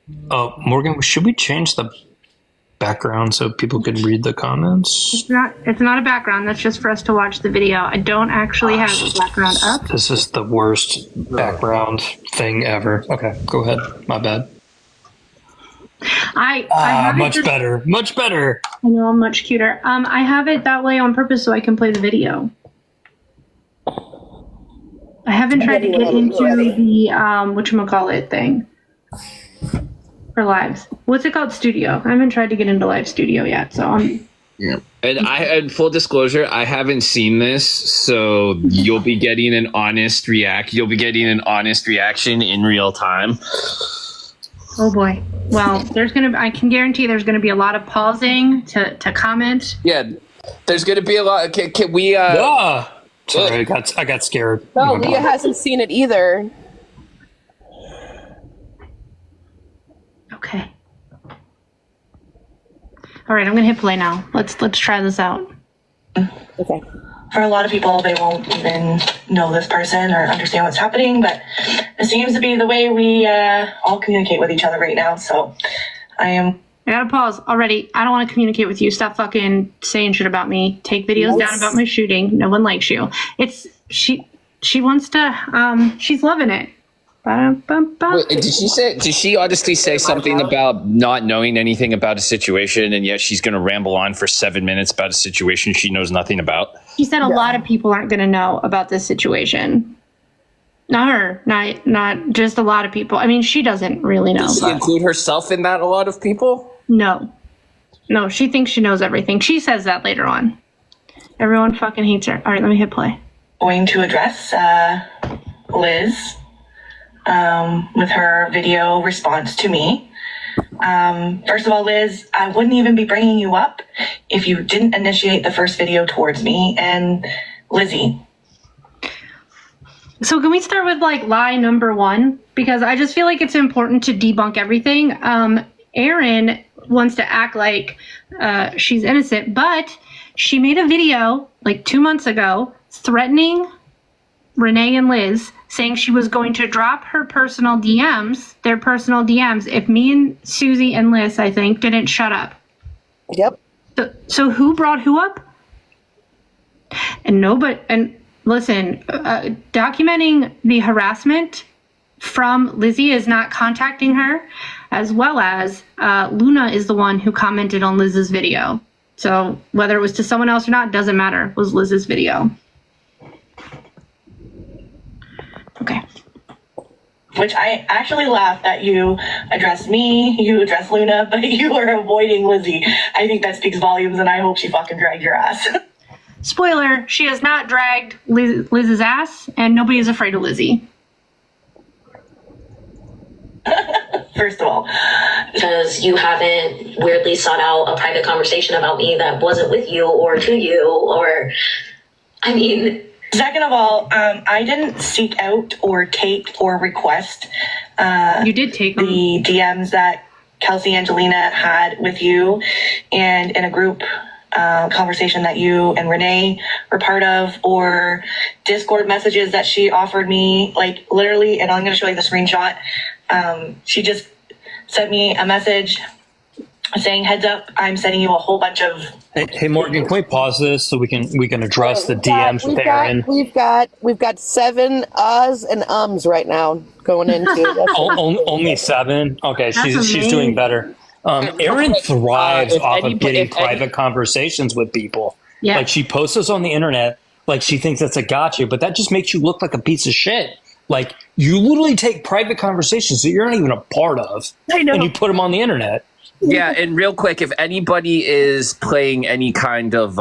Morgan, should we change the background so people can read the comments? It's not a background. That's just for us to watch the video. I don't actually have the background up. This is the worst background thing ever. Okay, go ahead. My bad. I have much better. Much better. I know, I'm much cuter. I have it that way on purpose so I can play the video. I haven't tried to get into the whatchamacallit thing for lives. What's it called? Studio. I haven't tried to get into live studio yet, so I'm. Yeah. And full disclosure, I haven't seen this, so you'll be getting an honest You'll be getting an honest reaction in real time. Oh boy. Well, I can guarantee there's gonna be a lot of pausing to comment. Yeah, there's gonna be a lot. Can we? Sorry, I got scared. No, Leah hasn't seen it either. Okay. All right, I'm gonna hit play now. Let's try this out. Okay. For a lot of people, they won't even know this person or understand what's happening, but it seems to be the way we all communicate with each other right now. So I gotta pause already. I don't want to communicate with you. Stop fucking saying shit about me. Take videos down about my shooting. No one likes you. She wants to, she's loving it. Wait, did she honestly say something about not knowing anything about a situation, and yet she's going to ramble on for 7 minutes about a situation she knows nothing about? She said a lot of people aren't going to know about this situation. Not her, not just a lot of people. I mean, she doesn't really know. Does she include herself in that, a lot of people? No, she thinks she knows everything. She says that later on. Everyone fucking hates her. All right, let me hit play. going to address Liz with her video response to me. First of all, Liz, I wouldn't even be bringing you up if you didn't initiate the first video towards me. And Lizzie. So can we start with like lie number one? Because I just feel like it's important to debunk everything. Erin wants to act like she's innocent, but she made a video like 2 months ago threatening Renee and Liz, saying she was going to drop her personal DMs, their personal DMs, if me and Susie and Liz, I think, didn't shut up. Yep. So who brought who up? And listen, documenting the harassment from Lizzie is not contacting her, as well as Luna is the one who commented on Liz's video. So whether it was to someone else or not, doesn't matter. It was Liz's video. Okay. Which I actually laugh that you address me, you address Luna, but you are avoiding Lizzie. I think that speaks volumes, and I hope she fucking dragged your ass. Spoiler, she has not dragged Liz's ass, and nobody is afraid of Lizzie. First of all. Because you haven't weirdly sought out a private conversation about me that wasn't with you or to you, or, I mean... Second of all, I didn't seek out or take or request you did take them. The DMs that Kelsey Angelina had with you and in a group conversation that you and Renee were part of, or Discord messages that she offered me, like literally, and I'm going to show you the screenshot. She just sent me a message saying, heads up, I'm sending you a whole bunch of... Hey Morgan, can we pause this so we can address the DMs with Erin? We've got 7 uhs and ums right now going into. Only 7? Okay, she's doing better. Erin thrives off of getting private conversations with people. Yeah. Like she posts those on the internet, like she thinks that's a gotcha, but that just makes you look like a piece of shit. Like you literally take private conversations that you're not even a part of, and you put them on the internet. Yeah, and real quick, if anybody is playing any kind of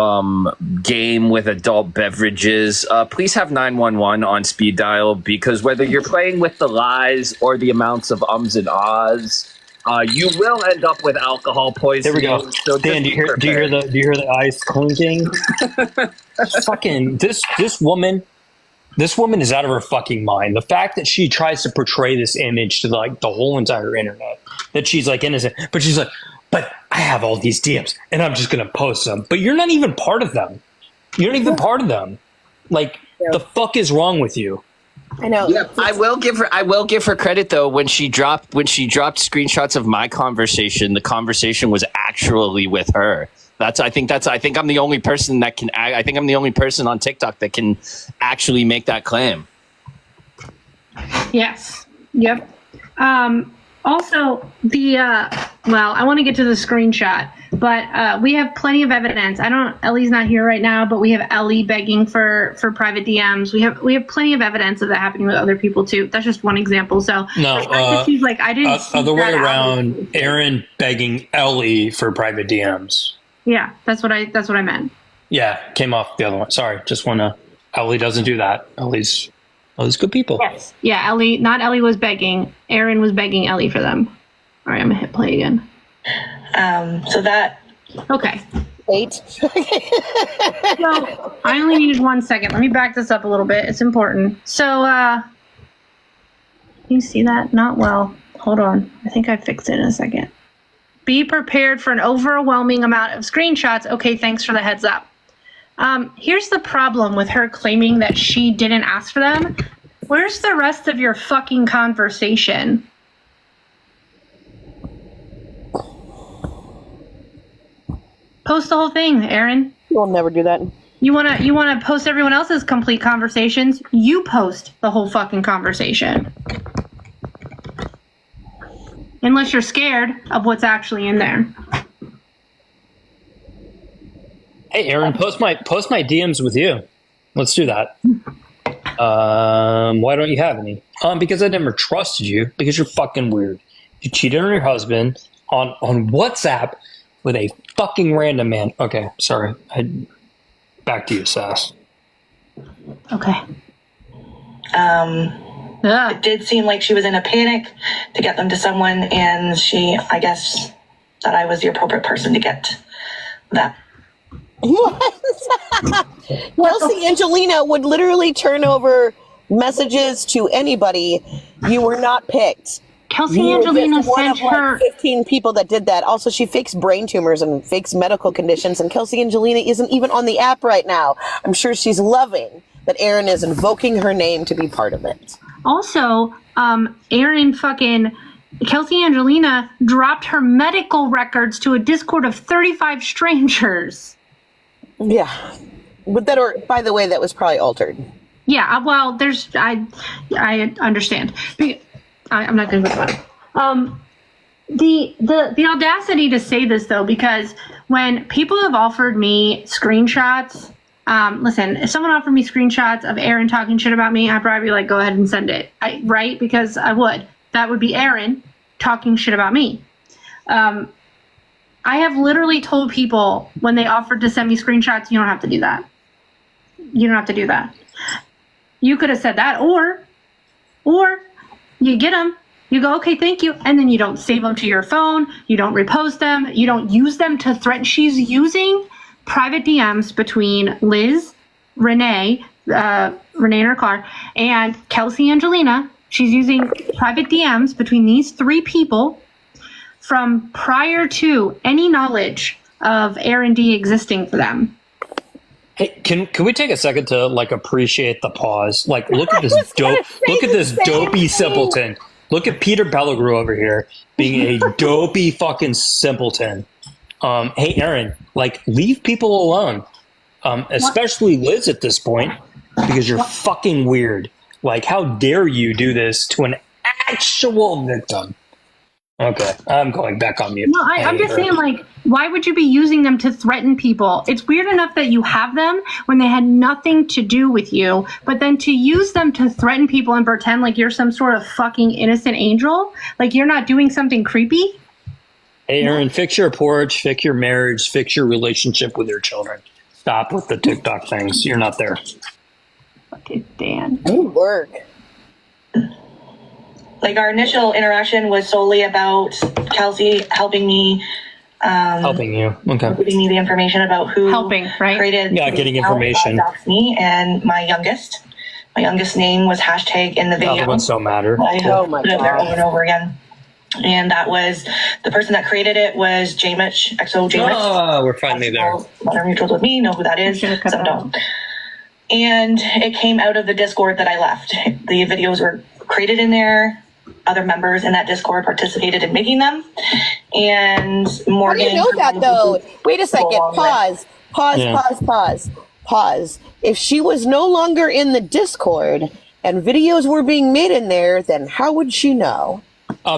game with adult beverages, please have 911 on speed dial, because whether you're playing with the lies or the amounts of ums and ahs, you will end up with alcohol poisoning. There we go. So Dan, do you hear the ice clinking? Fucking this woman. This woman is out of her fucking mind. The fact that she tries to portray this image to like the whole entire internet, that she's like innocent, but she's like, but I have all these DMs and I'm just going to post them. But you're not even part of them. You're not even part of them. Like, the fuck is wrong with you? I know. Yeah, I will give her credit though. When she dropped screenshots of my conversation, the conversation was actually with her. I think I'm the only person that can. I think I'm the only person on TikTok that can actually make that claim. Yes. Yep. Also, I want to get to the screenshot, but we have plenty of evidence. Ellie's not here right now, but we have Ellie begging for private DMs. We have plenty of evidence of that happening with other people too. That's just one example. So No, she's like, I didn't see other way that around. out. Aaron begging Ellie for private DMs. Yeah, that's what I meant. Yeah, came off the other one. Sorry, just wanna. Ellie doesn't do that. Ellie's good people. Yes. Yeah, Ellie was begging. Aaron was begging Ellie for them. All right, I'm gonna hit play again. So that Okay. 8. So I only needed 1 second. Let me back this up a little bit. It's important. So, can you see that? Not well. Hold on. I think I fixed it in a second. Be prepared for an overwhelming amount of screenshots. Okay, thanks for the heads up. Here's the problem with her claiming that she didn't ask for them. Where's the rest of your fucking conversation? Post the whole thing, Aaron. We'll never do that. You wanna post everyone else's complete conversations? You post the whole fucking conversation. Unless you're scared of what's actually in there. Hey, Aaron, post my DMs with you. Let's do that. Why don't you have any? Because I never trusted you. Because you're fucking weird. You cheated on your husband on WhatsApp with a fucking random man. Okay, sorry. Back to you, Sass. Okay. It did seem like she was in a panic to get them to someone, and I guess that I was the appropriate person to get that. What? Kelsey Angelina would literally turn over messages to anybody. You were not picked. Kelsey You were Angelina just one sent of, her. 15 people that did that. Also, she fakes brain tumors and fakes medical conditions. And Kelsey Angelina isn't even on the app right now. I'm sure she's loving that Aaron is invoking her name to be part of it. Also, Kelsey Angelina dropped her medical records to a Discord of 35 strangers. Yeah. But by the way, that was probably altered. Yeah, well, I understand. I'm not going to go about it. The audacity to say this though, because when people have offered me screenshots, listen, if someone offered me screenshots of Aaron talking shit about me, I'd probably be like, go ahead and send it, right? Because I would. That would be Aaron talking shit about me. I have literally told people when they offered to send me screenshots, you don't have to do that. You don't have to do that. You could have said that, or you get them, you go, okay, thank you, and then you don't save them to your phone, you don't repost them, you don't use them to threaten. She's using private DMs between Liz, Renee in her car, and Kelsey Angelina. She's using private DMs between these 3 people from prior to any knowledge of R&D existing for them. Hey, can we take a second to appreciate the pause? Look at this dopey simpleton. Look at Peter Pellegrini over here being a dopey fucking simpleton. Hey, Aaron, leave people alone. Especially Liz at this point, because you're fucking weird. How dare you do this to an actual victim? Okay, I'm going back on mute. No, I'm just saying, why would you be using them to threaten people? It's weird enough that you have them when they had nothing to do with you, but then to use them to threaten people and pretend like you're some sort of fucking innocent angel, like you're not doing something creepy? Hey, Aaron, fix your porch, fix your marriage, fix your relationship with your children. Stop with the TikTok things. You're not there. Fucking Dan. Good work. Our initial interaction was solely about Kelsey helping me. Helping you. Okay. Giving me the information about who right? created. Yeah, getting information. Me and my youngest. My youngest name was hashtag in the video. Other ones don't matter. I Oh my put it there God. over and over again. And that was the person that created it was J-Mitch, XO J-Mitch. Oh, we're finally there. That are mutuals with me, know who that is. Should've cut Some that don't. And it came out of the Discord that I left. The videos were created in there. Other members in that Discord participated in making them. And Morgan. How do you know that though? Wait a second. Pause. Yeah. Pause. If she was no longer in the Discord and videos were being made in there, then how would she know?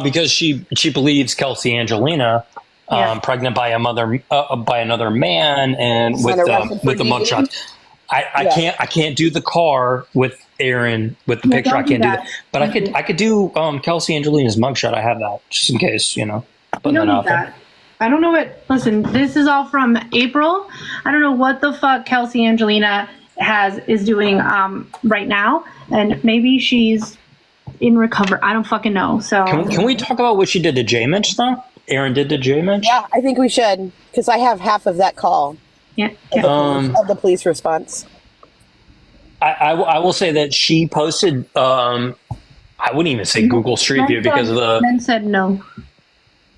Because she believes Kelsey Angelina pregnant by another man and with the mugshot. I can't do the car with Aaron with the picture. I can't do that. But I could do Kelsey Angelina's mugshot. I have that just in case, You don't need that. I don't know what. Listen, this is all from April. I don't know what the fuck Kelsey Angelina is doing right now, and maybe she's in recovery. I don't fucking know. So can we talk about what she did to J Mitch though? Aaron did to J Mitch? Yeah, I think we should because I have half of that call. Yeah. Of the police response. I will say that she posted. I wouldn't even say Google Street View because of the. Jen said no.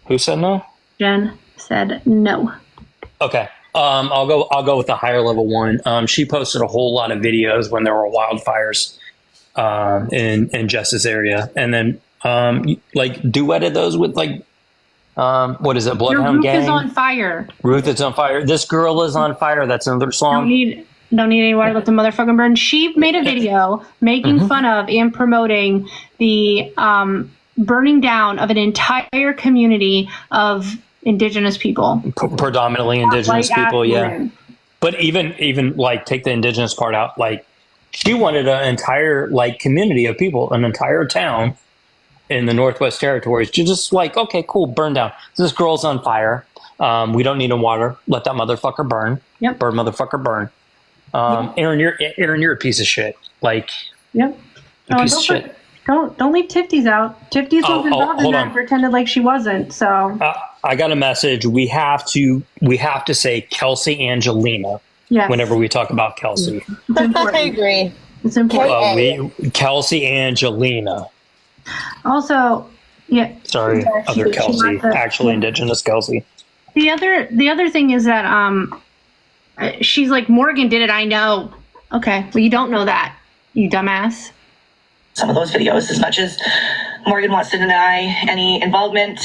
Who said no? Jen said no. Okay. I'll go with the higher level one. She posted a whole lot of videos when there were wildfires in Jess's area, and then like duetted those with like what is it? Bloodhound Gang. Ruth is on fire. Ruth is on fire. This girl is on fire. That's another song. Don't need any water. Let the motherfucking burn. She made a video making fun of and promoting the burning down of an entire community of indigenous people. Predominantly indigenous people, yeah. But even like take the indigenous part out, like she wanted an entire like community of people, an entire town in the Northwest Territories to just like, okay, cool, burn down. This girl's on fire. We don't need no water. Let that motherfucker burn. Yep. Burn, motherfucker, burn. Aaron, you're a piece of shit. Like, yep. A piece of shit. Don't leave Tifties out. Tifties was involved in that and pretended like she wasn't. So I got a message. We have to say Kelsey Angelina whenever we talk about Kelsey. I agree. It's important. Kelsey Angelina. Also, yeah. Sorry, other Kelsey, actually indigenous Kelsey. The other thing is that she's like, Morgan did it. I know. Okay, well you don't know that, you dumbass. Some of those videos, as much as Morgan wants to deny any involvement,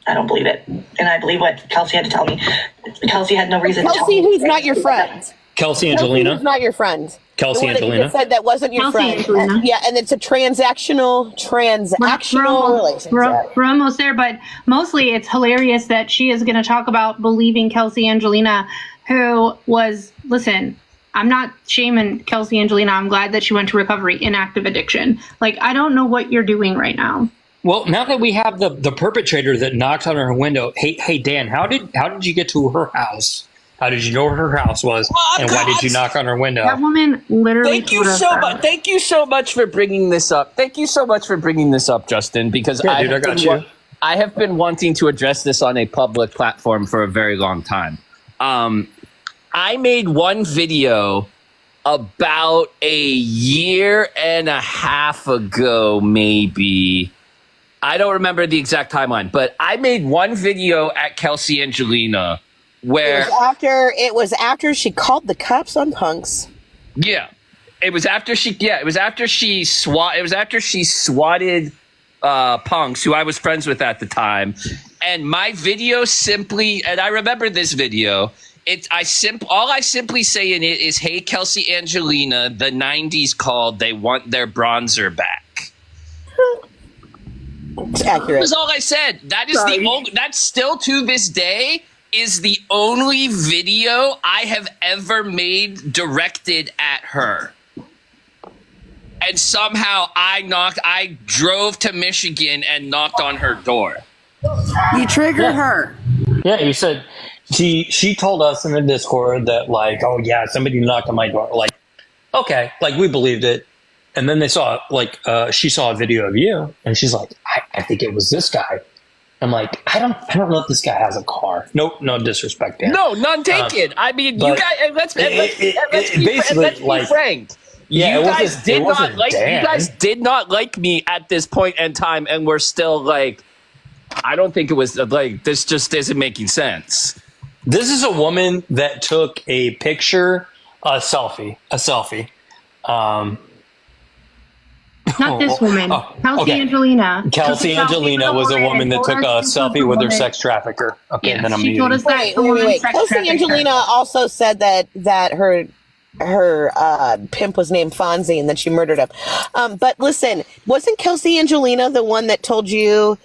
I don't believe it. And I believe what Kelsey had to tell me. Kelsey had no reason to tell me. Kelsey, who's not your friend. Kelsey Angelina? Who's not your friend. Kelsey Angelina? That you said that wasn't your friend. Yeah, and it's a transactional relationship. We're almost there, but mostly it's hilarious that she is going to talk about believing Kelsey Angelina, who was, listen, I'm not shaming Kelsey Angelina. I'm glad that she went to recovery in active addiction. Like, I don't know what you're doing right now. Well, now that we have the perpetrator that knocked on her window, hey Dan, how did you get to her house? How did you know where her house was? And why did you knock on her window? That woman literally. Thank you so much for bringing this up. Thank you so much for bringing this up, Justin, because I have been wanting to address this on a public platform for a very long time. I made one video about a year and a half ago, maybe. I don't remember the exact timeline, but I made one video at Kelsey Angelina where it was after she called the cops on punks. Yeah. It was after she swatted punks who I was friends with at the time. And my video simply, and I remember this video, all I simply say in it is, hey, Kelsey Angelina, the 90s called, they want their bronzer back. It's accurate. That was all I said. That is that's still to this day is the only video I have ever made directed at her. And somehow I drove to Michigan and knocked on her door. You triggered her. Yeah, you said she told us in the Discord that like, oh yeah, somebody knocked on my door. Like, okay, like we believed it. And then they saw she saw a video of you and she's like, I think it was this guy. I'm like, I don't know if this guy has a car. Nope, no disrespect, Dan. No, none taken. I mean, you guys. Let's be frank. Yeah, you guys did not like me at this point in time, and we're still like, I don't think it was like this. Just isn't making sense. This is a woman that took a picture A selfie. Not this woman. Kelsey okay. Angelina. Kelsey took a selfie Angelina with was a woman that and took a told us she was selfie the with her woman. sex trafficker. Okay, Yeah, then I'm she told us muting. that the woman sex Kelsey trafficked her. Angelina also said that her pimp was named Fonzie and that she murdered him. But listen, wasn't Kelsey Angelina the one that told you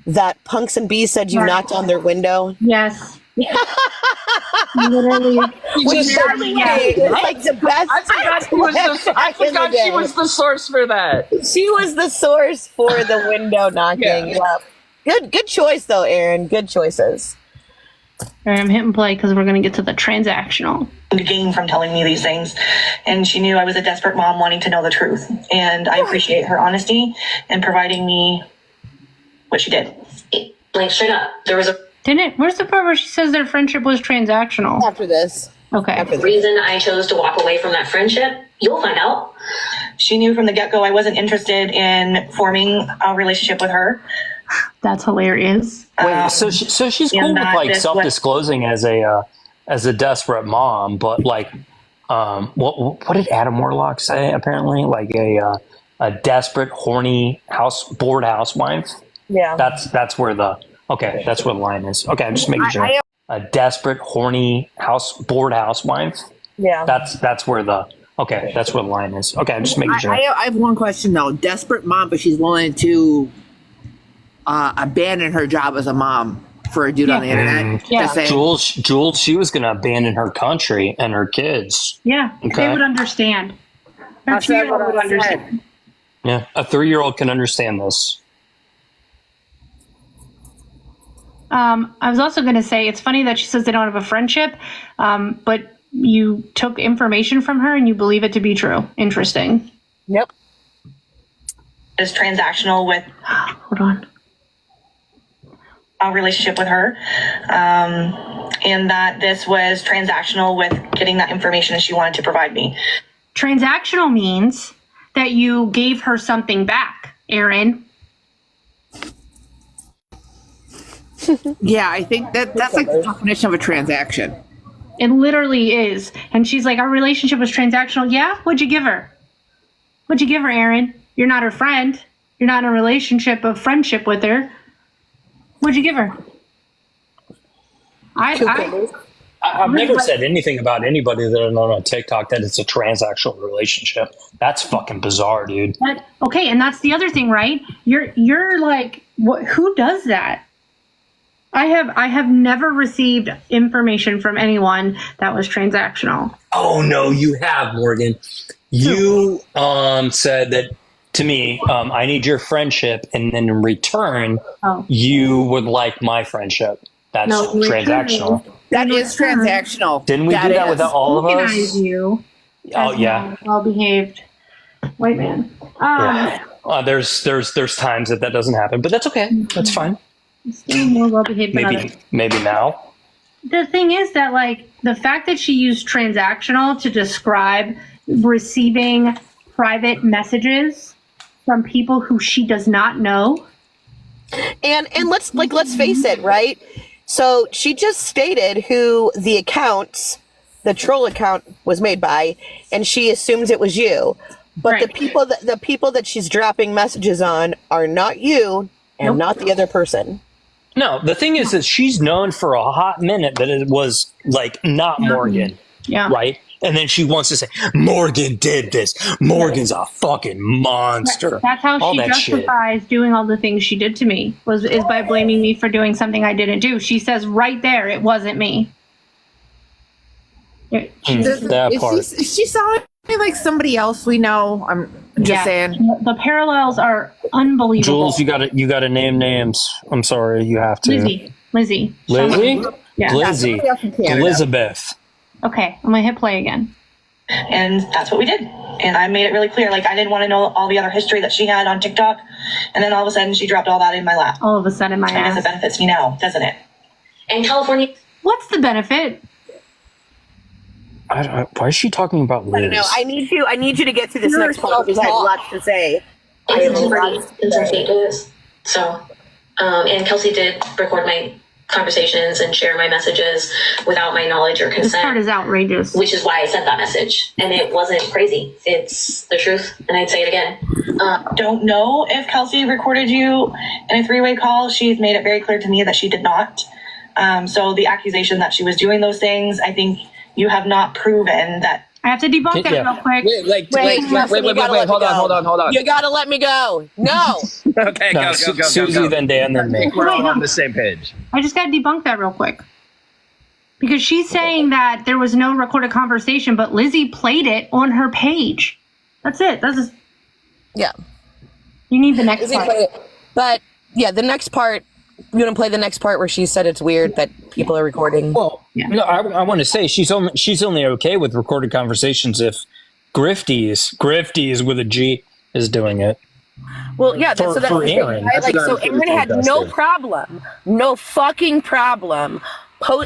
that Punks and Bees said you Right. knocked on their window? Yes. Literally. Literally, yes. It's like the best. I forgot she was the source for that. She was the source for the window knocking. Yeah. Good choice though, Aaron. Good choices. All right, I'm hitting play because we're going to get to the transactional. Gain from telling me these things, and she knew I was a desperate mom wanting to know the truth, and I appreciate her honesty and providing me what she did. Like, straight up, there was a Where's the part where she says their friendship was transactional? After this. Okay. reason I chose to walk away from that friendship. You'll find out. She knew from the get-go I wasn't interested in forming a relationship with her. That's hilarious. Wait, so she's cool with that like this self-disclosing as a desperate mom, but like, what did Adam Warlock say? Apparently, like a desperate, horny bored housewife. Yeah. That's where the line is. Okay, I'm just making sure. A desperate, horny bored housewife. Yeah. That's where the line is. Okay, I'm just making sure. I have one question though. Desperate mom, but she's willing to abandon her job as a mom for a dude on the internet. Yeah. Just saying. Jules, she was going to abandon her country and her kids. Yeah, Okay. they would understand. Her That's what 2-year-old I would said. understand. Yeah, a 3-year-old can understand this. I was also going to say, it's funny that she says they don't have a friendship, but you took information from her and you believe it to be true. Interesting. Yep. Is transactional with Hold on. a relationship with her, and that this was transactional with getting that information she wanted to provide me. Transactional means that you gave her something back, Aaron. Yeah, I think that's like the definition of a transaction. It literally is. And she's like, our relationship was transactional. Yeah? What'd you give her? What'd you give her, Aaron? You're not her friend. You're not in a relationship of friendship with her. What'd you give her? I've never said anything about anybody that I know on TikTok that it's a transactional relationship. That's fucking bizarre, dude. Okay, and that's the other thing, right? You're like, what? Who does that? I have never received information from anyone that was transactional. Oh no, you have, Morgan. You said that to me, I need your friendship, and then in return, you would like my friendship. That's transactional. That is transactional. Didn't we do that with all of us? You Oh yeah. Well-behaved white man. There's times that doesn't happen, but that's okay. That's fine. Still more well-behaved than others. Maybe now. The thing is that, like, the fact that she used transactional to describe receiving private messages from people who she does not know. And let's face it, right? So she just stated who the troll account was made by, and she assumes it was you. But Right. the people that she's dropping messages on are not you and not the other person. No, the thing is that she's known for a hot minute that it was like not Morgan. Yeah. Right? And then she wants to say, Morgan did this. Morgan's a fucking monster. That's how All she that justifies doing all the things she did to me, is by blaming me for doing something I didn't do. She says right there, it wasn't me. That part. Is she sounding like somebody else we know? I'm just saying. The parallels are unbelievable. Jules, you gotta name names. I'm sorry, you have to. Lizzie. Yeah. Lizzie. Elizabeth. Okay, I'm gonna hit play again. And that's what we did. And I made it really clear. Like, I didn't want to know all the other history that she had on TikTok. And then all of a sudden she dropped all that in my lap. All of a sudden, my I guess it ass. benefits me now, doesn't it? And California. What's the benefit? Why is she talking about Liz? I don't know. I need you to get through this next part because I have lots to say. It's pretty. So, and Kelsey did record my conversations and share my messages without my knowledge or This consent. part is outrageous. Which is why I sent that message. And it wasn't crazy. It's the truth. And I'd say it again. Don't know if Kelsey recorded you in a three-way call. She's made it very clear to me that she did not. So the accusation that she was doing those things, I think you have not proven that. I have to debunk that real quick. Wait, hold on. You gotta let me go. No. Okay, No, go. Susie, then Dan, then me. We're all on the same page. I just got to debunk that real quick. Because she's saying that there was no recorded conversation, but Lizzie played it on her page. That's it. Yeah. You need the next Lizzie part. played it. But yeah, the next part. You want to play the next part where she said it's weird that people are recording? Well, no, I want to say she's only okay with recorded conversations if Grifties with a G is doing it. Well, yeah, that's for the thing, Aaron. right? Like, so Aaron had no fucking problem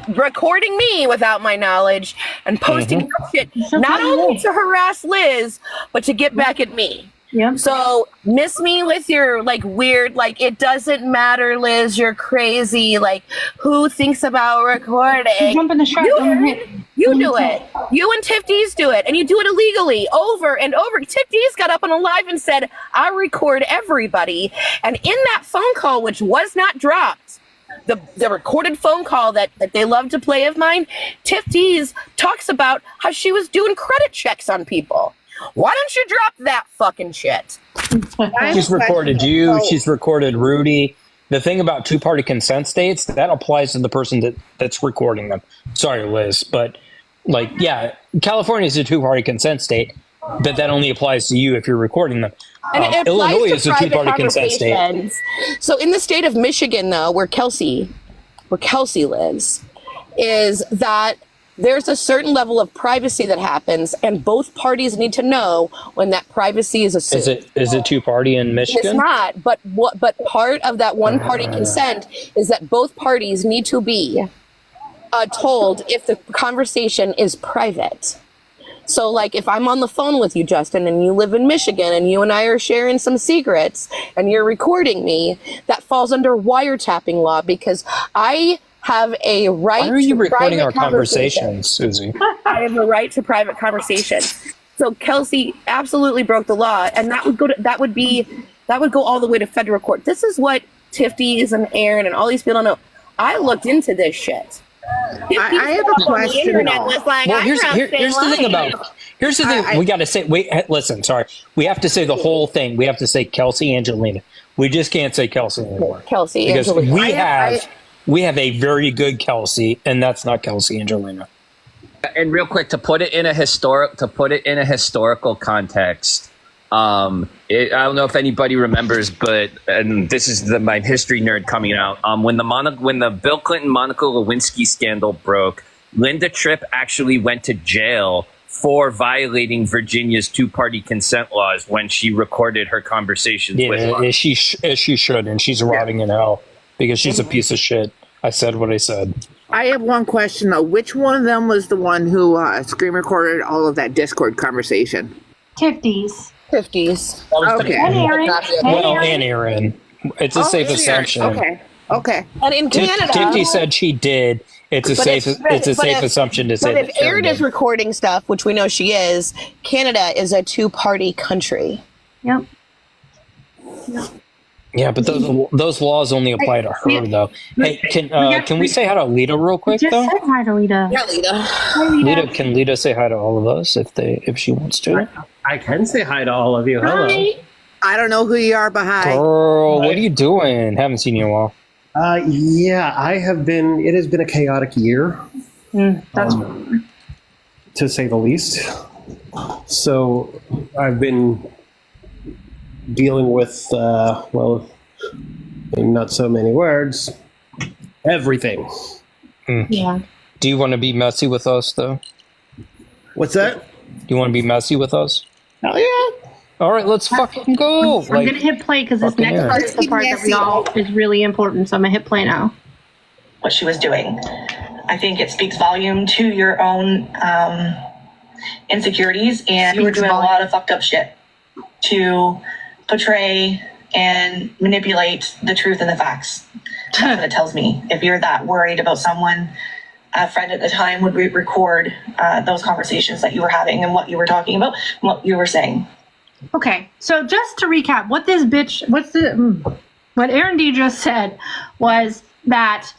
recording me without my knowledge and posting that shit, not only to harass Liz, but to get back at me. Yeah. So miss me with your like weird, like it doesn't matter, Liz, you're crazy. Like who thinks about recording? Jump in the shark. You do it. You and Tifties do it, and you do it illegally over and over. Tifties got up on a live and said, "I record everybody," and in that phone call, which was not dropped, the recorded phone call that they love to play of mine, Tifties talks about how she was doing credit checks on people. Why don't you drop that fucking shit? She's recorded you. She's recorded Rudy. The thing about two-party consent states, that applies to the person that's recording them. Sorry, Liz, but like, yeah, California is a two-party consent state, but that only applies to you if you're recording them. And it applies Illinois to is a private two-party consent state. conversations. So in the state of Michigan, though, where Kelsey lives, is that there's a certain level of privacy that happens, and both parties need to know when that privacy is assumed. Is it two-party in Michigan? It's not, but part of that one-party consent is that both parties need to be told if the conversation is private. So, like, if I'm on the phone with you, Justin, and you live in Michigan, and you and I are sharing some secrets, and you're recording me, that falls under wiretapping law because I have a right. Why are you to recording private our conversations, Susie? I have a right to private conversations. So Kelsey absolutely broke the law, and that would go all the way to federal court. This is what Tifties and Aaron and all these people don't know. I looked into this shit. I have a question. Well, here's the thing here's the thing. We got to say, wait, listen, sorry. We have to say the whole thing. We have to say Kelsey Angelina. We just can't say Kelsey anymore. Kelsey because Angelina. we have a very good Kelsey, and that's not Kelsey Angelina. And real quick, to put it in a historical context, I don't know if anybody remembers, but and this is my history nerd coming out. When the Bill Clinton Monica Lewinsky scandal broke, Linda Tripp actually went to jail for violating Virginia's two-party consent laws when she recorded her conversations with him. As she should, and she's rotting in hell because she's a piece of shit. I said what I said. I have one question though. Which one of them was the one who screen recorded all of that Discord conversation? Tifties. Okay. And Aaron. Well, and Aaron. It's a safe assumption. Okay. And in Canada, Tifty said she did. It's a safe assumption to say But that if Aaron is recording stuff, which we know she is, Canada is a two-party country. Yep. Yeah, but those laws only apply to her, though. Hey, can we say hi to Lita real quick, Just though? said hi to Lita. Yeah, Lita. Hi, Lita. Lita, can Lita say hi to all of us if she wants to? I can say hi to all of you. Hello. Hi. I don't know who you are, but hi. Girl, what are you doing? Haven't seen you in a while. Yeah, I have been. It has been a chaotic year, That's to say the least. So I've been dealing with, in not so many words, everything. yeah. Do you want to be messy with us, though? What's that? Do you want to be messy with us? Oh yeah. All right, let's fucking go. I'm gonna hit play because this fucking next yeah. part is the part that we all is really important. So I'm gonna hit play now. What she was doing. I think it speaks volume to your own insecurities, and you were doing a lot of fucked up shit to portray and manipulate the truth and the facts. That's what it tells me. If you're that worried about someone, a friend at the time would record those conversations that you were having and what you were talking about, and what you were saying. Okay, so just to recap, what Aaron D just said was that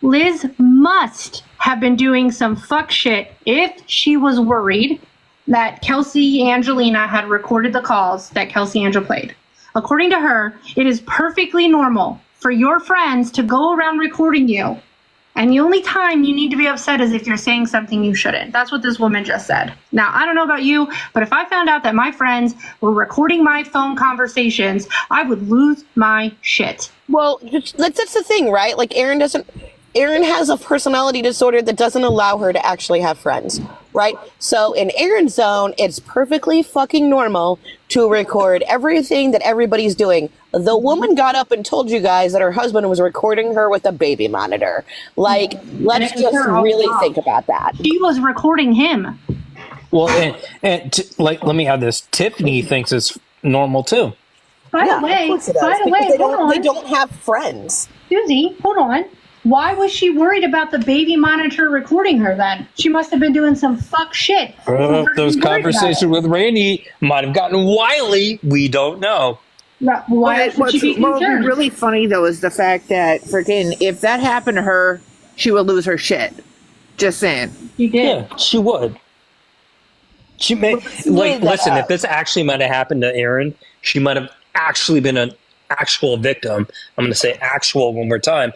Liz must have been doing some fuck shit if she was worried that Kelsey Angelina had recorded the calls that Kelsey Angel played. According to her, it is perfectly normal for your friends to go around recording you. And the only time you need to be upset is if you're saying something you shouldn't. That's what this woman just said. Now, I don't know about you, but if I found out that my friends were recording my phone conversations, I would lose my shit. Well, that's the thing, right? Like Erin has a personality disorder that doesn't allow her to actually have friends, right? So in Erin's zone, it's perfectly fucking normal to record everything that everybody's doing. The woman got up and told you guys that her husband was recording her with a baby monitor. Like, let's just really think about that. She was recording him. Well, let me add this. Tiffany thinks it's normal too. By the way, they don't have friends. Susie, hold on. Why was she worried about the baby monitor recording her then? She must have been doing some fuck shit. Those conversations with Randy might have gotten wily. We don't know. Why would she be concerned? What would be really funny, though, is the fact that freaking if that happened to her, she would lose her shit. Just saying. She did. Yeah, she would. She may listen. If this actually might have happened to Erin, she might have actually been an actual victim. I'm going to say actual one more time.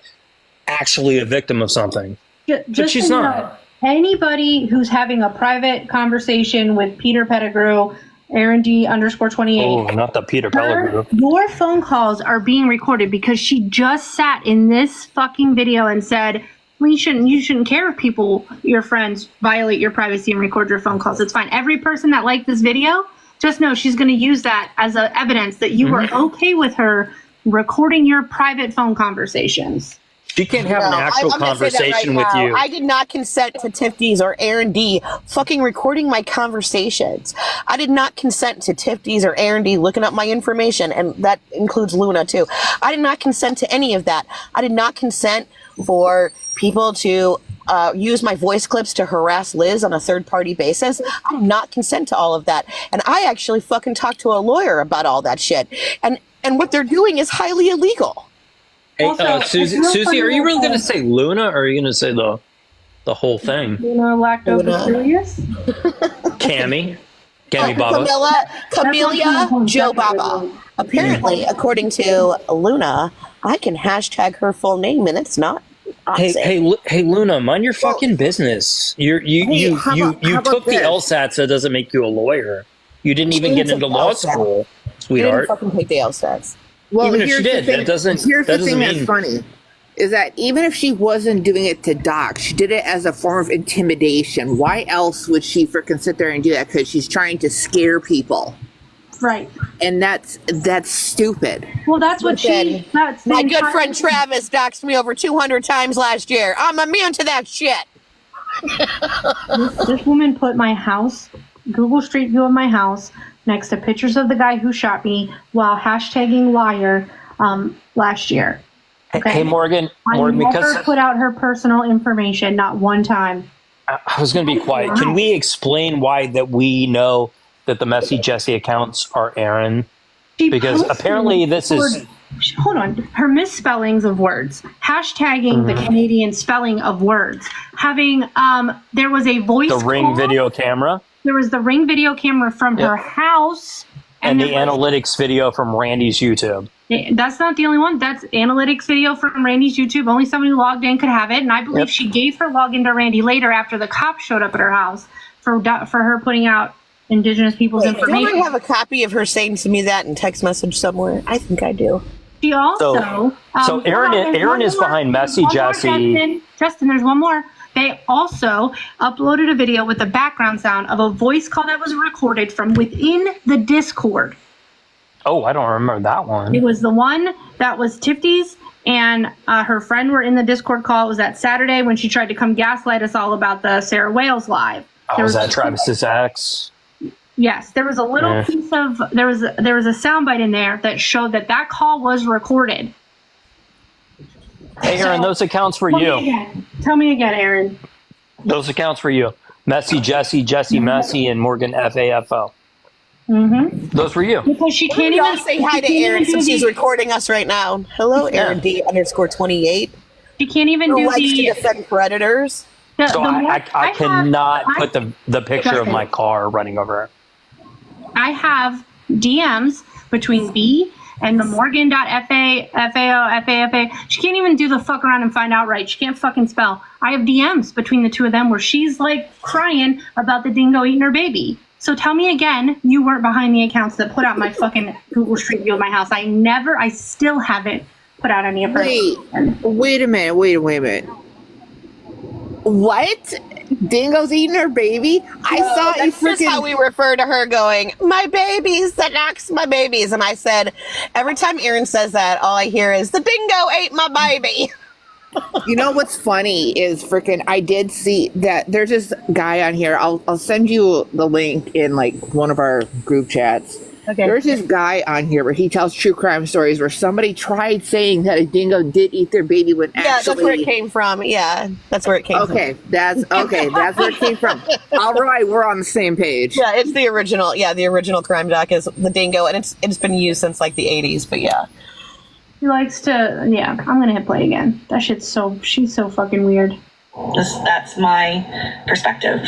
Actually, a victim of something. But she's not. Anybody who's having a private conversation with Peter Pettigrew, Aaron D _28. Oh, not the Peter Pettigrew. Your phone calls are being recorded because she just sat in this fucking video and said, well, you shouldn't care if people, your friends, violate your privacy and record your phone calls. It's fine. Every person that liked this video, just know she's going to use that as evidence that you were okay with her recording your private phone conversations. She can't have an actual conversation with you. I did not consent to Tiffany's or Aaron D fucking recording my conversations. I did not consent to Tiffany's or Aaron D looking up my information, and that includes Luna too. I did not consent to any of that. I did not consent for people to use my voice clips to harass Liz on a third-party basis. I did not consent to all of that. And I actually fucking talked to a lawyer about all that shit. And what they're doing is highly illegal. Hey, Also, Susie, are you really going to say Luna, or are you going to say the whole thing? Luna lactobacillus? Cammy Baba. Camellia Joe Baba. Apparently, according to Luna, I can hashtag her full name, and it's not. Hey, Luna, mind your fucking business. You took the LSAT, so it doesn't make you a lawyer. You didn't even get into law school, sweetheart. I didn't fucking take the LSATs. Well, even if she did, that doesn't. Here's the thing mean... that's funny, is that even if she wasn't doing it to doc, she did it as a form of intimidation. Why else would she freaking sit there and do that? Because she's trying to scare people, right? And that's stupid. Well, that's what that's my good friend Travis doxed me over 200 times last year. I'm immune to that shit. This woman put my house, Google Street View of my house, next to pictures of the guy who shot me while hashtagging liar last year. Okay? Hey, Morgan, I because never put out her personal information, not one time. I was going to be quiet. Can we explain why that we know that the Messy Jessie accounts are Aaron? Because apparently this is... Hold on. Her misspellings of words. Hashtagging the Canadian spelling of words. Having, there was a voice The Ring video camera. There was the Ring video camera from her house. And the analytics video from Randy's YouTube. That's not the only one. That's analytics video from Randy's YouTube. Only somebody who logged in could have it. And I believe she gave her login to Randy later after the cops showed up at her house for her putting out Indigenous people's information. Don't I have a copy of her saying to me that in text message somewhere? I think I do. She also... So Aaron is behind Messy Jessie. Justin, there's one more. They also uploaded a video with the background sound of a voice call that was recorded from within the Discord. Oh, I don't remember that one. It was the one that was Tiffany's, and her friend were in the Discord call. It was that Saturday when she tried to come gaslight us all about the Sarah Wales live. Oh, was that Travis's ex? Yes, there was a little piece of there was a soundbite in there that showed that call was recorded. Hey, Aaron, those accounts for you. Tell me again, Aaron. Those accounts for you. Messy Jesse, Jesse Messy, and Morgan FAFO. Mm-hmm. Those were you. Because she can't Y'all even say hi to Erin since she's recording us right now. Hello, Aaron D _28. She can't even Who do likes to defend predators. So I cannot put the picture of my car running over her. I have DMs between B and the Morgan.FAFA. She can't even do the fuck around and find out right. She can't fucking spell. I have DMs between the two of them where she's like crying about the dingo eating her baby. So tell me again, you weren't behind the accounts that put out my fucking Google Street View of my house. I still haven't put out any of her. Wait a minute. What? Dingo's eating her baby? I saw you freaking... That's how we refer to her going, my babies, the knocks my babies. And I said, every time Aaron says that, all I hear is, the dingo ate my baby. You know what's funny is freaking I did see that there's this guy on here. I'll send you the link in like one of our group chats. Okay. There's this guy on here where he tells true crime stories where somebody tried saying that a dingo did eat their baby when actually... Yeah, that's where it came from. Yeah, that's where it came from. That's where it came from. All right, we're on the same page. Yeah, it's the original. Yeah, the original crime doc is the dingo, and it's been used since like the 80s, but yeah. He likes to, yeah, I'm going to hit play again. That shit's she's so fucking weird. That's my perspective.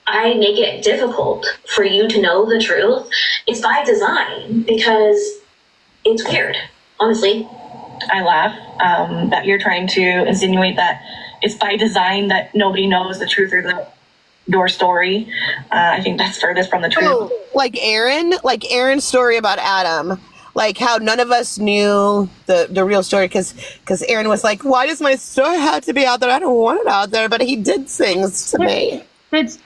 I make it difficult for you to know the truth. It's by design because it's weird, honestly. I laugh that you're trying to insinuate that it's by design that nobody knows the truth or your story. I think that's furthest from the truth. Oh, like Aaron's story about Adam. Like how none of us knew the real story because Aaron was like, why does my story have to be out there? I don't want it out there, but he did things to me.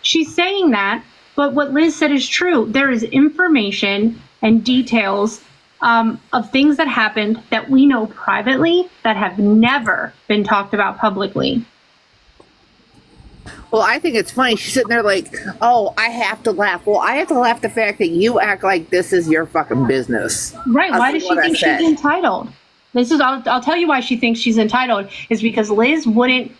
She's saying that, but what Liz said is true. There is information and details of things that happened that we know privately that have never been talked about publicly. Well, I think it's funny. She's sitting there like, oh, I have to laugh. Well, I have to laugh the fact that you act like this is your fucking business. Right. Why does she think she's entitled? I'll tell you why she thinks she's entitled is because Liz wouldn't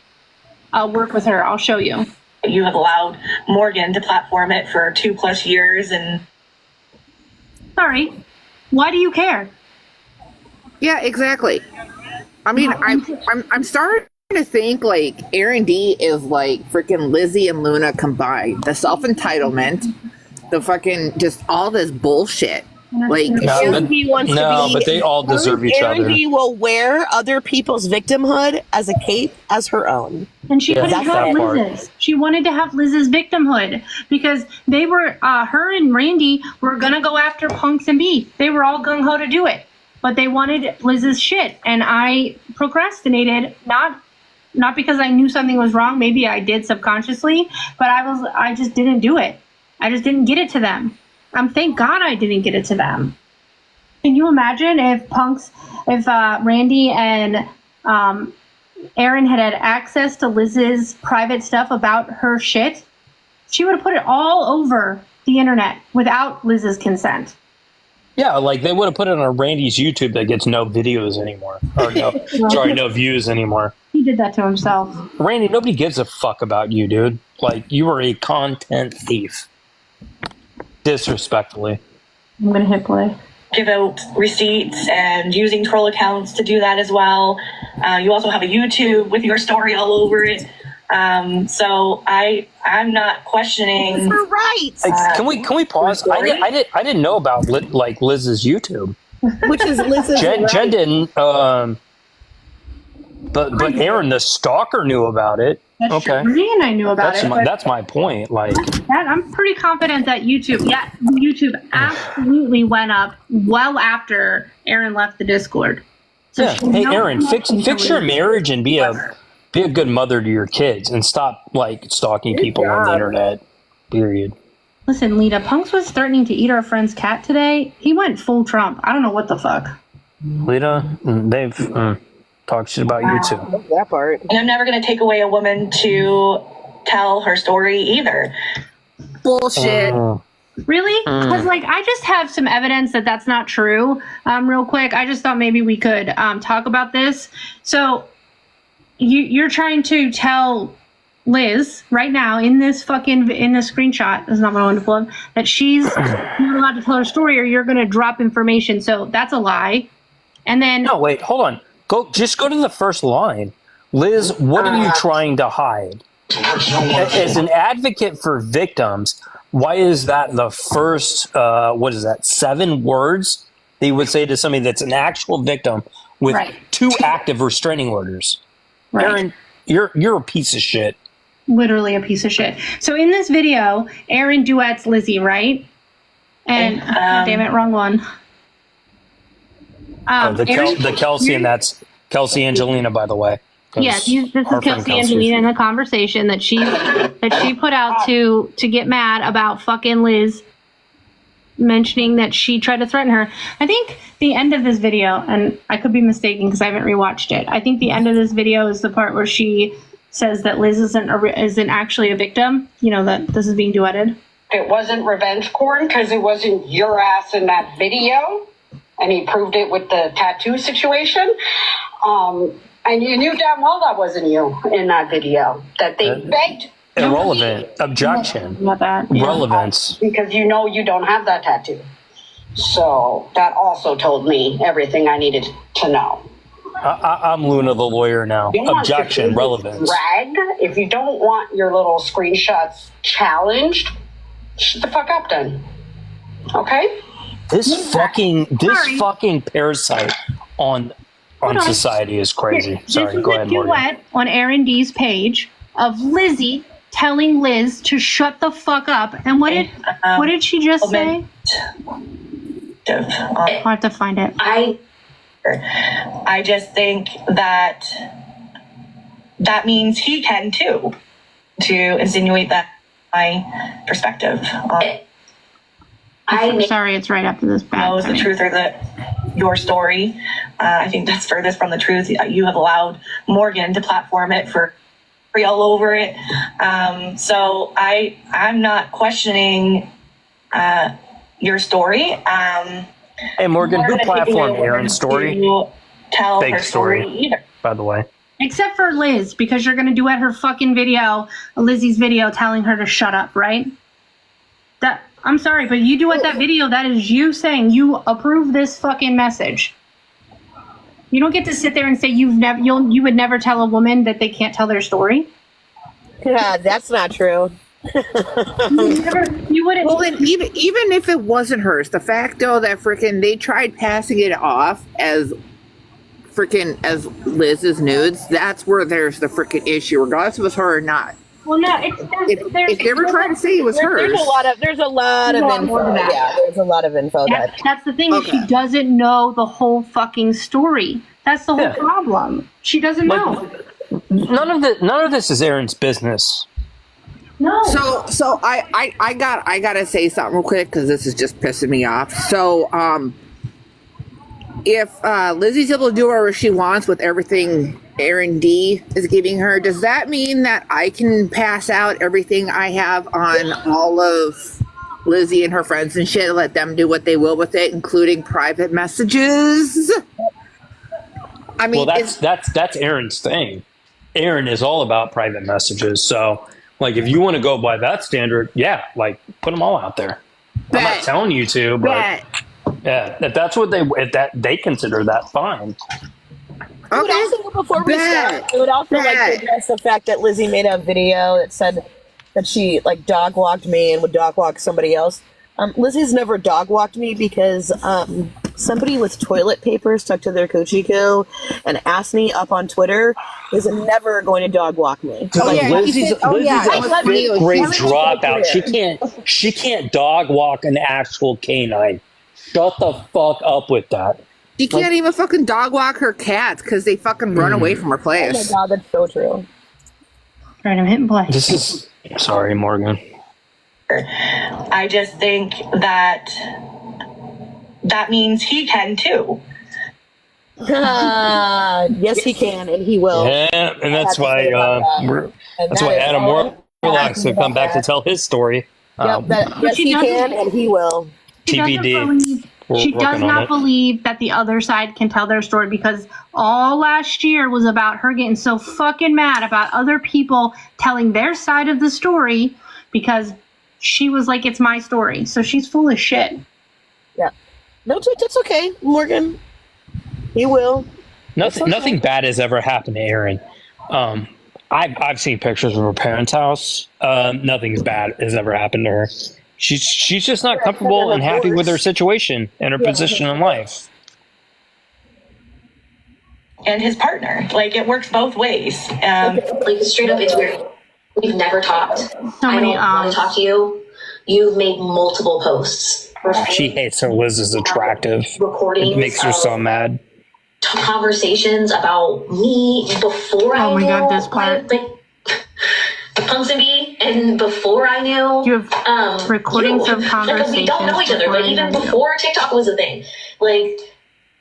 work with her. I'll show you. You have allowed Morgan to platform it for 2+ years and... Sorry. Why do you care? Yeah, exactly. I mean, I'm starting to think like Aaron D is like freaking Lizzie and Luna combined. The self-entitlement, the fucking just all this bullshit. Like Aaron D wants to be, but they all deserve each other. Aaron D will wear other people's victimhood as a cape as her own. And she wanted to have Liz's. She wanted to have Liz's victimhood because they were, her and Randy were gonna go after Punks and B. They were all gung ho to do it, but they wanted Liz's shit, and I procrastinated. Not because I knew something was wrong. Maybe I did subconsciously, but I just didn't do it. I just didn't get it to them. Thank God I didn't get it to them. Can you imagine if Randy and Aaron had access to Liz's private stuff about her shit? She would have put it all over the internet without Liz's consent. Yeah, like they would have put it on Randy's YouTube that gets no videos anymore. Or no views anymore. He did that to himself. Randy, nobody gives a fuck about you, dude. Like, you are a content thief. Disrespectfully. I'm going to hit play. Give out receipts and using troll accounts to do that as well. You also have a YouTube with your story all over it. So I'm not questioning her rights. Can we pause? I didn't know about Liz's YouTube, which is Liz's. Jen didn't. But Aaron, the stalker, knew about it. That's true. Me and I knew about it. That's my point. Like that, I'm pretty confident that YouTube absolutely went up well after Aaron left the Discord. So yeah. Hey, Aaron, fix your marriage and be a good mother to your kids and stop stalking people on the internet. Period. Listen, Lita, Punks was threatening to eat our friend's cat today. He went full Trump. I don't know what the fuck. Lita, they've talked shit about you too. That part. And I'm never going to take away a woman to tell her story either. Bullshit. Really? Because like I just have some evidence that that's not true. Real quick, I just thought maybe we could talk about this. So you're trying to tell Liz right now in this screenshot, this is not what I wanted to pull up, that she's not allowed to tell her story, or you're going to drop information. So that's a lie. And then No, wait, hold on. Just go to the first line. Liz, what are you trying to hide? As an advocate for victims, why is that the first, 7 words they would say to somebody that's an actual victim with 2 active restraining orders? Right. Aaron, you're a piece of shit. Literally a piece of shit. So in this video, Aaron duets Lizzie, right? And damn it, wrong one. The Kelsey, and that's Kelsey Angelina, by the way. Yes, this is Kelsey Angelina in a conversation that she put out to get mad about fucking Liz mentioning that she tried to threaten her. I think the end of this video, and I could be mistaken because I haven't rewatched it. I think the end of this video is the part where she says that Liz isn't actually a victim. You know, that this is being duetted. It wasn't revenge porn because it wasn't your ass in that video, and he proved it with the tattoo situation. And you knew damn well that wasn't you in that video. That they begged. Irrelevant. Objection. About that. Relevance. Because you know you don't have that tattoo. So that also told me everything I needed to know. I'm Luna the lawyer now. Objection. Relevance. Rag. If you don't want your little screenshots challenged, shut the fuck up then. Okay? This fucking parasite on society is crazy. Sorry, go ahead, Morgan. This is a duet on Aaron D's page of Lizzie telling Liz to shut the fuck up. And what did she just say? I'll have to find it. I just think that means he can too, to insinuate that my perspective. I'm sorry, it's right after this. Knows the truth or your story. I think that's furthest from the truth. You have allowed Morgan to platform it for free all over it. So I'm not questioning your story. Hey, Morgan, who platformed Aaron's story? Tell fake her story either. By the way. Except for Liz, because you're going to duet her fucking video, Lizzie's video telling her to shut up, right? I'm sorry, but you duet that video, that is you saying you approve this fucking message. You don't get to sit there and say you would never tell a woman that they can't tell their story. Yeah, that's not true. You wouldn't. Well, then even if it wasn't hers, the fact though that freaking they tried passing it off as Liz's nudes, that's where there's the freaking issue, regardless if it was her or not. Well, no, if they were trying to say it was hers. There's a lot of info. Yeah, there's a lot of info. That's the thing. Okay. She doesn't know the whole fucking story. That's the whole problem. She doesn't know. None of this is Aaron's business. No. So I gotta say something real quick because this is just pissing me off. So if Lizzie's able to do whatever she wants with everything Aaron D is giving her, does that mean that I can pass out everything I have on all of Lizzie and her friends and shit, let them do what they will with it, including private messages? I mean, well, that's Aaron's thing. Aaron is all about private messages. So, like, if you want to go by that standard, yeah, like, put them all out there. I'm not telling you to, but yeah, if that's what they consider that, fine. I would also, before we start, I would also like to address the fact that Lizzie made a video that said that she like dog walked me and would dog walk somebody else. Lizzie's never dog walked me because somebody with toilet paper stuck to their coochie and asked me up on Twitter is never going to dog walk me. Lizzie's a great dropout. She can't dog walk an actual canine. Shut the fuck up with that. She can't even fucking dog walk her cats because they fucking run away from her place. Oh my god, that's so true. All right, I'm hitting play. Sorry, Morgan. I just think that means he can too. Yes, he can, and he will. Yeah, and that's why Adam Warlock's will come back to tell his story. Yes, he can, and he will. TBD. She does not believe that the other side can tell their story, because all last year was about her getting so fucking mad about other people telling their side of the story, because she was like, it's my story. So she's full of shit. Yeah. No, it's okay, Morgan. He will. Nothing bad has ever happened to Erin. I've seen pictures of her parents' house. Nothing bad has ever happened to her. She's just not comfortable and happy with her situation and her position in life. And his partner, like, it works both ways. Like, straight up, it's weird. We've never talked. I don't want to talk to you. You've made multiple posts. She hates her Liz is attractive. Recordings. It makes her so mad. Conversations about me before I knew. God, this part. Like Ponsonby, and before I knew. You have recordings of conversations. Like, we don't know each other, but even before TikTok was a thing. Like,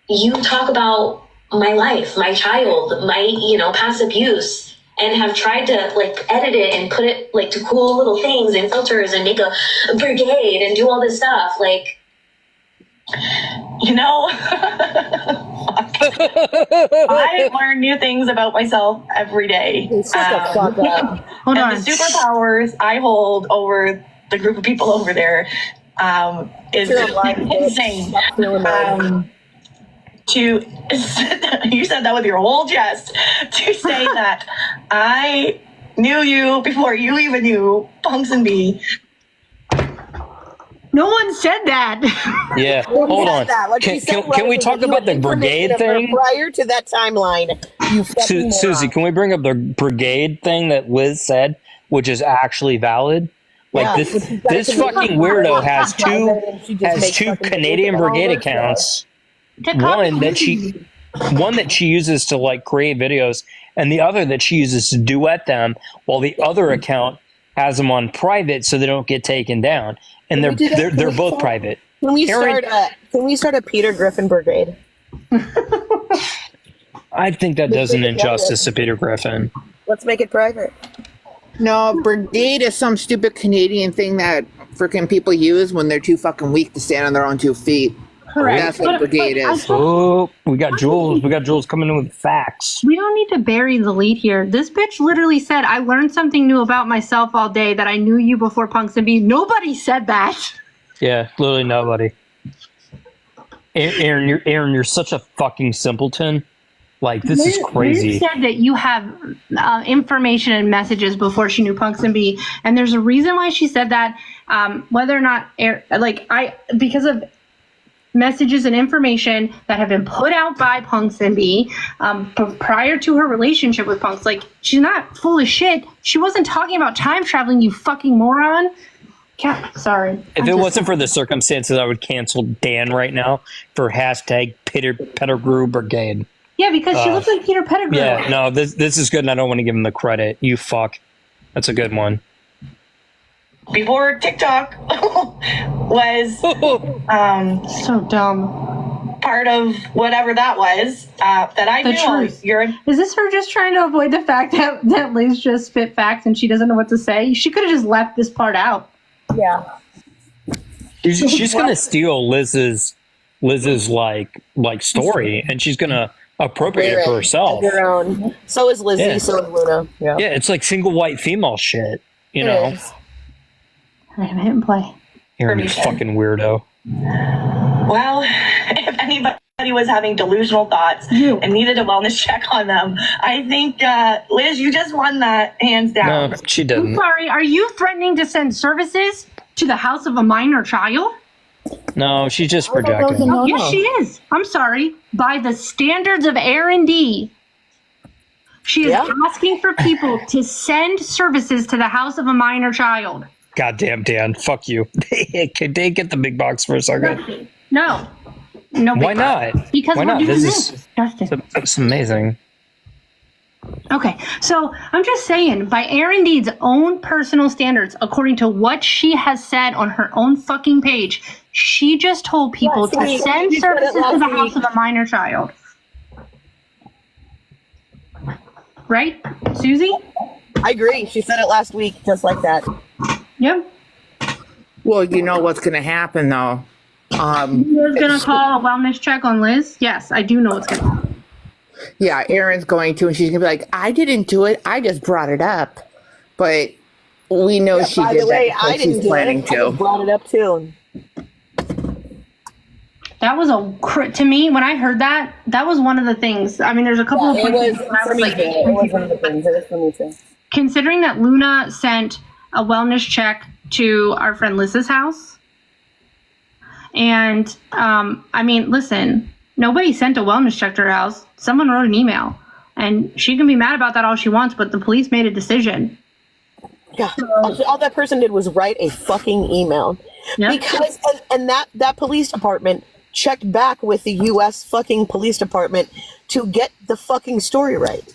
you talk about my life, my child, my, past abuse, and have tried to, like, edit it and put it, like, to cool little things and filters and make a brigade and do all this stuff. Like, I learn new things about myself every day. Hold on. The superpowers I hold over the group of people over there is insane. You said that with your whole chest, to say that I knew you before you even knew Ponsonby. No one said that. Yeah, hold on. Can we talk about the brigade thing? Prior to that timeline, Susie, can we bring up the brigade thing that Liz said, which is actually valid? Like, this fucking weirdo has two Canadian brigade accounts. One that she uses to, like, create videos, and the other that she uses to duet them, while the other account has them on private so they don't get taken down. And they're both private. Can we start a Peter Griffin brigade? I think that does an injustice to Peter Griffin. Let's make it private. No, brigade is some stupid Canadian thing that freaking people use when they're too fucking weak to stand on their own 2 feet. Correct. That's what brigade is. Oh, we got Jules. We got Jules coming in with facts. We don't need to bury the lead here. This bitch literally said, I learned something new about myself all day, that I knew you before Ponsonby. Nobody said that. Yeah, literally nobody. Aaron, you're such a fucking simpleton. Like, this is crazy. Liz said that you have information and messages before she knew Ponsonby, and there's a reason why she said that. Whether or not, because of messages and information that have been put out by Ponsonby prior to her relationship with Punks. Like, she's not full of shit. She wasn't talking about time traveling, you fucking moron. Sorry. If it wasn't for the circumstances, I would cancel Dan right now for hashtag Peter Pettigrew Brigade. Yeah, because she looks like Peter Pettigrew. Yeah, no, this is good, and I don't want to give him the credit. You fuck. That's a good one. Before TikTok was so dumb, part of whatever that was, that I knew. Is this her just trying to avoid the fact that Liz just spit facts and she doesn't know what to say? She could have just left this part out. Yeah. She's gonna steal Liz's like story, and she's gonna appropriate it for herself. Her own. So is Lizzie. Yeah. So is Luna. Yeah. Yeah, it's like single white female shit. You know. Is. I haven't hit and play. Aaron, you fucking weirdo. Well, if anybody was having delusional thoughts and needed a wellness check on them, I think, Liz, you just won that hands down. No, she didn't. I'm sorry, are you threatening to send services to the house of a minor child? No, she's just projecting. Oh, yes, she is. I'm sorry. By the standards of R&D, she is asking for people to send services to the house of a minor child. Goddamn, Dan. Fuck you. Can they get the big box for a second? No. Why not? Because why we're not? doing This is amazing. Okay, so I'm just saying, by R&D's own personal standards, according to what she has said on her own fucking page, she just told people to send services to the house of a minor child. Right, Susie? I agree. She said it last week, just like that. Yep. Well, you know what's going to happen, though. Who's going to call a wellness check on Liz? Yes, I do know what's going to happen. Yeah, Erin's going to, and she's going to be like, I didn't do it. I just brought it up. But we know she by did the way, that because I didn't she's do planning it. I to. just brought it up too. That was to me, when I heard that, that was one of the things. I mean, there's a couple of It points was where I for was me like, too. It was one of the things. It was for me too. considering that Luna sent a wellness check to our friend Liz's house. And, I mean, listen, nobody sent a wellness check to her house. Someone wrote an email. And she can be mad about that all she wants, but the police made a decision. Yeah. All that person did was write a fucking email. Yep. Because, and that police department checked back with the U.S. fucking police department to get the fucking story right.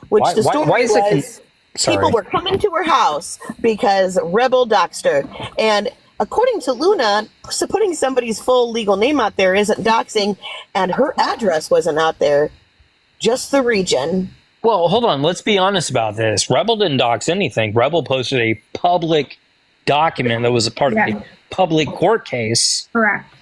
Which the story was, people were coming to her house because Rebel doxed her. And according to Luna, so putting somebody's full legal name out there isn't doxing, and her address wasn't out there, just the region. Well, hold on. Let's be honest about this. Rebel didn't dox anything. Rebel posted a public document that was a part of the public court case. Correct.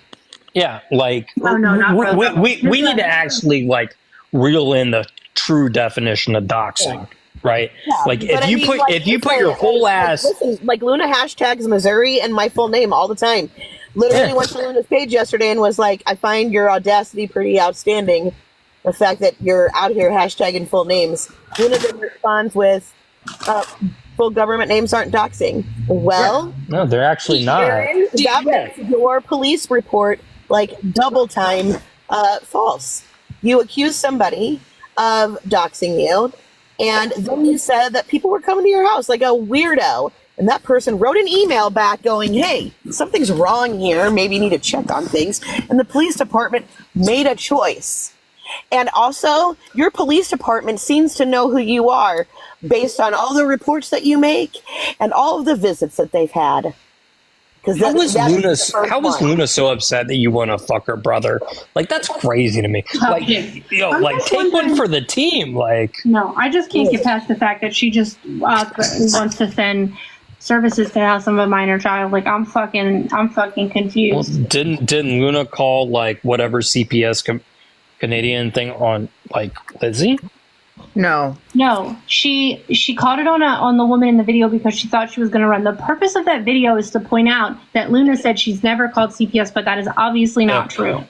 Yeah, like Oh, no, not we need to actually like reel in the true definition of doxing, right? Yeah, like but if you put your whole ass, listen, like Luna hashtags Missouri and my full name all the time. Literally went to Luna's page yesterday and was like, I find your audacity pretty outstanding. The fact that you're out here hashtagging full names. Luna then responds with, full government names aren't doxing. Well, no, they're actually not. Aaron, that makes your police report like double time false. You accused somebody of doxing you, and then you said that people were coming to your house like a weirdo. And that person wrote an email back going, hey, something's wrong here. Maybe you need to check on things. And the police department made a choice. And also, your police department seems to know who you are based on all the reports that you make and all of the visits that they've had. How was Luna so upset that you want to fuck her brother? Like, that's crazy to me. Like, take one for the team. Like, no, I just can't get past the fact that she just wants to send services to have some of a minor child. Like, I'm fucking confused. Well, didn't Luna call like whatever CPS Canadian thing on like Lizzie? No, she called it on the woman in the video because she thought she was going to run. The purpose of that video is to point out that Luna said she's never called CPS, but that is obviously not true.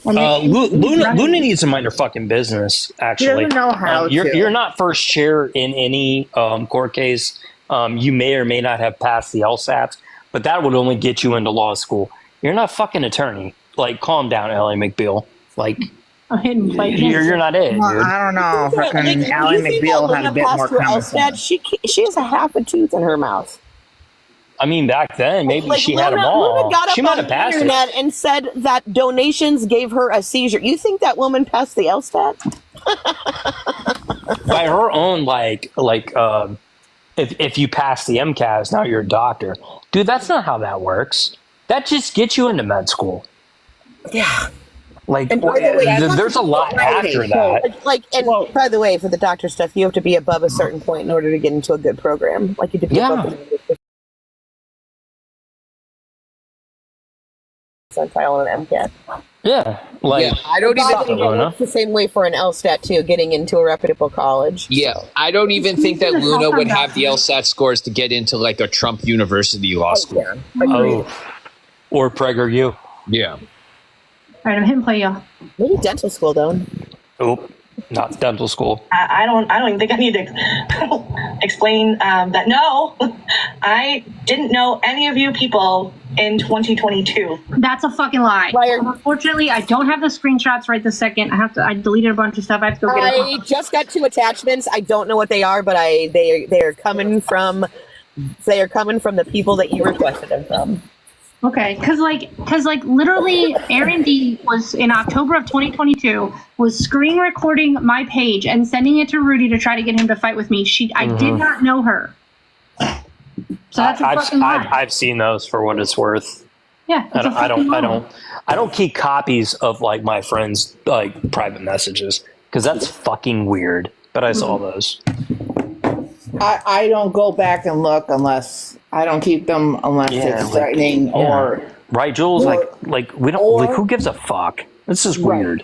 Luna needs to mind her fucking business. Actually, she doesn't know how you're not first chair in any court case. You may or may not have passed the LSAT, but that would only get you into law school. You're not fucking attorney. Like, calm down, Ellie McBeal. Like, a hidden play. You're not it, dude. I don't know. Fucking Ally McBeal had a bit more common sense. She has a half a tooth in her mouth. I mean, back then, maybe she had them all. Luna got up She might on have the passed internet it. and said that donations gave her a seizure. You think that woman passed the LSAT? By her own, if you pass the MCAS, now you're a doctor. Dude, that's not how that works. That just gets you into med school. Yeah. Like, And by the way, there's a lot after that. By the way, for the doctor stuff, you have to be above a certain point in order to get into a good program. Like, you have to be above the percentile on an MCAT. Yeah, I don't even. It's the same way for an LSAT too, getting into a reputable college. Yeah, I don't even think that Luna would have the LSAT scores to get into like a Trump University law school. Or PragerU. Yeah. All right, I'm hitting play, y'all. Maybe dental school though. Oh, not dental school. I don't even think I need to explain that. No, I didn't know any of you people in 2022. That's a fucking lie. Liar. Unfortunately, I don't have the screenshots right this second. I deleted a bunch of stuff. I have to go get I just got 2 attachments. I don't know what they are, but they are coming from the people that you requested them from. Okay, because literally, Aaron D was in October of 2022 was screen recording my page and sending it to Rudy to try to get him to fight with me. I did not know her, so that's a fucking lie. I've seen those for what it's worth. Yeah, I don't keep copies of like my friends' like private messages because that's fucking weird. But I saw those. I don't go back and look unless I don't keep them unless it's threatening or right, Jules. or- like we don't or- like. Who gives a fuck? This is Right. weird.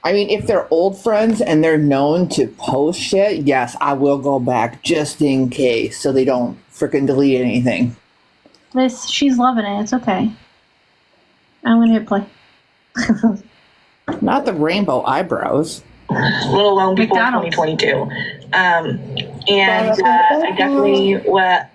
I mean, if they're old friends and they're known to post shit, yes, I will go back just in case so they don't freaking delete anything. She's loving it. It's okay. I'm gonna hit play. Not the rainbow eyebrows. Let alone before McDonald's. 2022. I definitely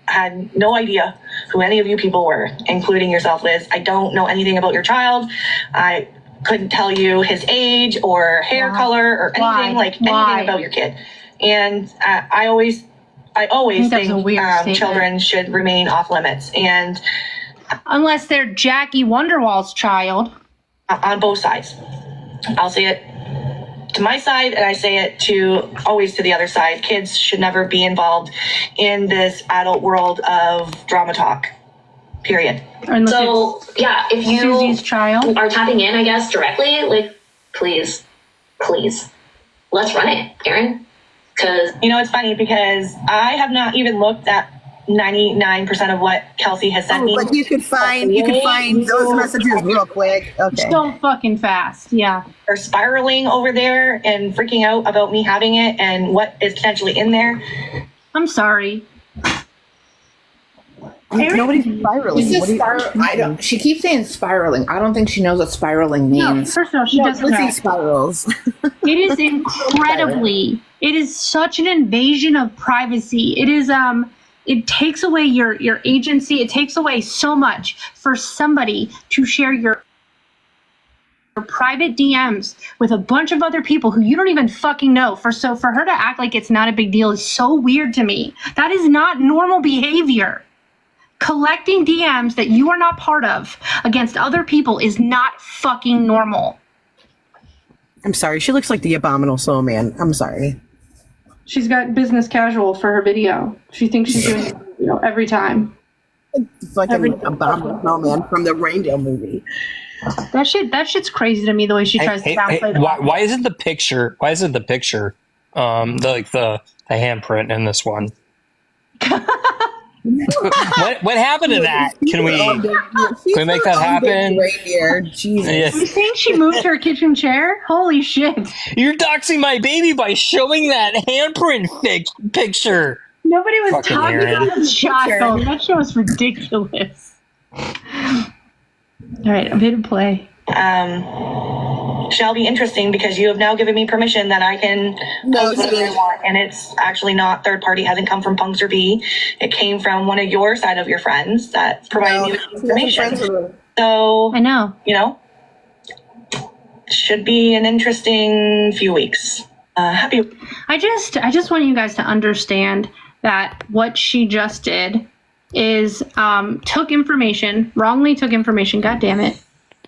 had no idea who any of you people were, including yourself, Liz. I don't know anything about your child. I couldn't tell you his age or hair color or anything anything about your kid. And I always think children should remain off limits, and unless they're Jackie Wonderwall's child. On both sides. I'll say it to my side, and I say it always to the other side. Kids should never be involved in this adult world of drama talk. Period. So yeah, if you Susie's child are tapping in, I guess directly, like, please, let's run it, Aaron. Because it's funny because I have not even looked at 99% of what Kelsey has sent me. But you could find those messages real quick. Okay. so fucking fast. Yeah. They're spiraling over there and freaking out about me having it and what is potentially in there. I'm sorry. Nobody's spiraling. I don't. She keeps saying spiraling. I don't think she knows what spiraling No, means. first of all, she doesn't know. spirals. It is incredibly. It is such an invasion of privacy. It is it takes away your agency. It takes away so much for somebody to share your private DMs with a bunch of other people who you don't even fucking know. For her to act like it's not a big deal is so weird to me. That is not normal behavior. Collecting DMs that you are not part of against other people is not fucking normal. I'm sorry. She looks like the abominable snowman. I'm sorry. She's got business casual for her video. She thinks she's doing every time. It's like an abominable snowman from the Reindeer movie. That shit's crazy to me, the way she tries to downplay the why isn't the picture the handprint in this one? What happened to that? Can we make that happen? Reindeer. Jesus. You think she moved her kitchen chair? Holy shit. You're doxing my baby by showing that handprint picture. Nobody was Fucking talking Aaron. about a child. That shit was ridiculous. All right, I'm hitting play. Shall be interesting because you have now given me permission that I can post whatever I want, and it's actually not third party. Hasn't come from Punks or B. It came from one of your side of your friends that provided me with information. So I know. Should be an interesting few weeks. Happy. I just want you guys to understand that what she just did is wrongly took information, god damn it,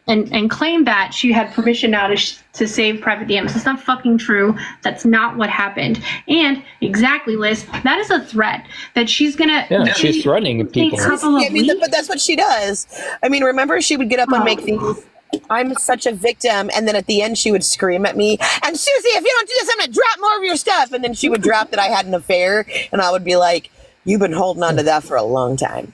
and claimed that she had permission now to save private DMs. It's not fucking true. That's not what happened. And exactly, Liz, that is a threat that she's gonna. Yeah, she's threatening people. But that's what she does. I mean, remember she would get up and make these. I'm such a victim, and then at the end she would scream at me, and Susie, if you don't do this, I'm gonna drop more of your stuff. And then she would drop that I had an affair, and I would be like, you've been holding on to that for a long time.